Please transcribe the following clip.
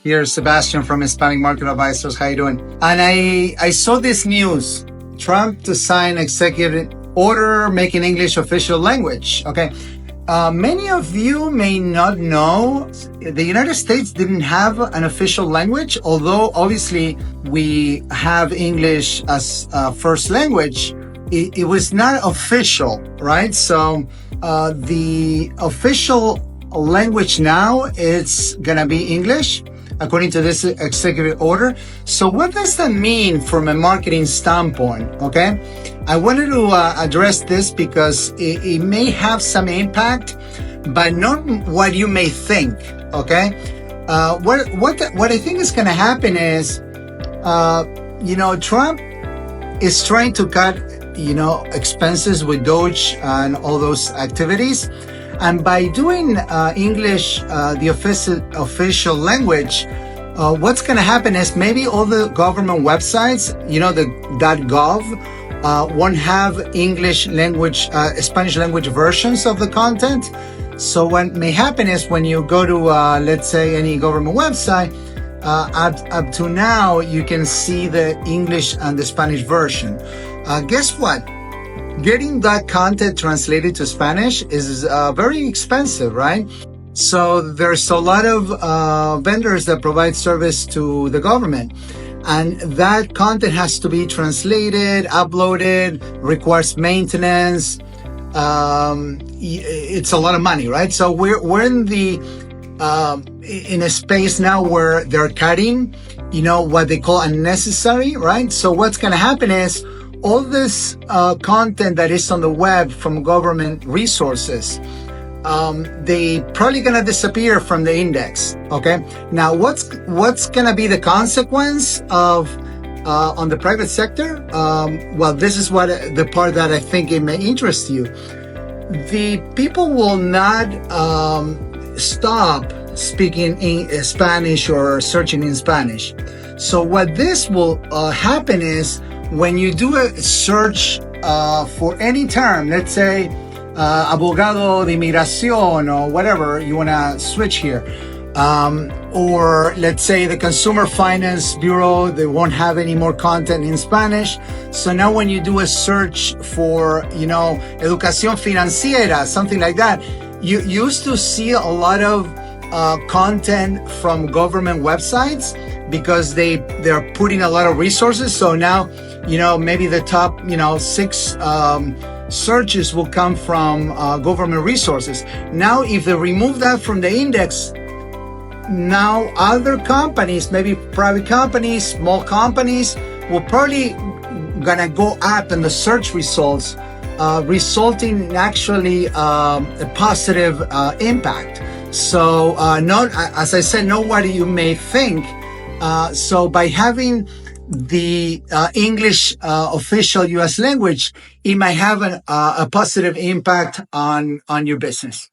Here's Sebastian from Hispanic Market Advisors. How you doing? And I saw this news. Trump to sign executive order making English official language. Okay. Many of you may not know the United States didn't have an official language, although obviously we have English as first language. It was not official, right? So the official language now it's gonna be English according to this executive order. So what does that mean from a marketing standpoint? Okay, I wanted to address this because it may have some impact, but not what you may think. Okay, what I think is going to happen is, Trump is trying to cut, expenses with Doge and all those activities. And by doing English, the official language, what's going to happen is maybe all the government websites, the .gov, won't have English language, Spanish language versions of the content. So what may happen is when you go to, let's say, any government website, up to now, you can see the English and the Spanish version. Guess what? Getting that content translated to Spanish is very expensive, right? So there's a lot of vendors that provide service to the government, and that content has to be translated, uploaded, requires maintenance. It's a lot of money, right? So we're in a space now where they're cutting, what they call unnecessary, right? So what's going to happen is, all this content that is on the web from government resources, they probably gonna disappear from the index. Okay. Now, what's gonna be the consequence of on the private sector? Well, this is what the part that I think it may interest you. The people will not stop speaking in Spanish or searching in Spanish. So what this will happen is, when you do a search for any term, let's say abogado de inmigración or whatever you want to switch here, or let's say the Consumer Finance Bureau, they won't have any more content in Spanish. So now when you do a search for, educación financiera, something like that, you used to see a lot of content from government websites because they're putting a lot of resources. So now, maybe the top, 6 searches will come from government resources. Now, if they remove that from the index, now other companies, maybe private companies, small companies, will probably gonna go up in the search results, resulting in actually a positive impact. So, not, as I said, not what you may think. So by having the English official U.S. language, it might have a positive impact on your business.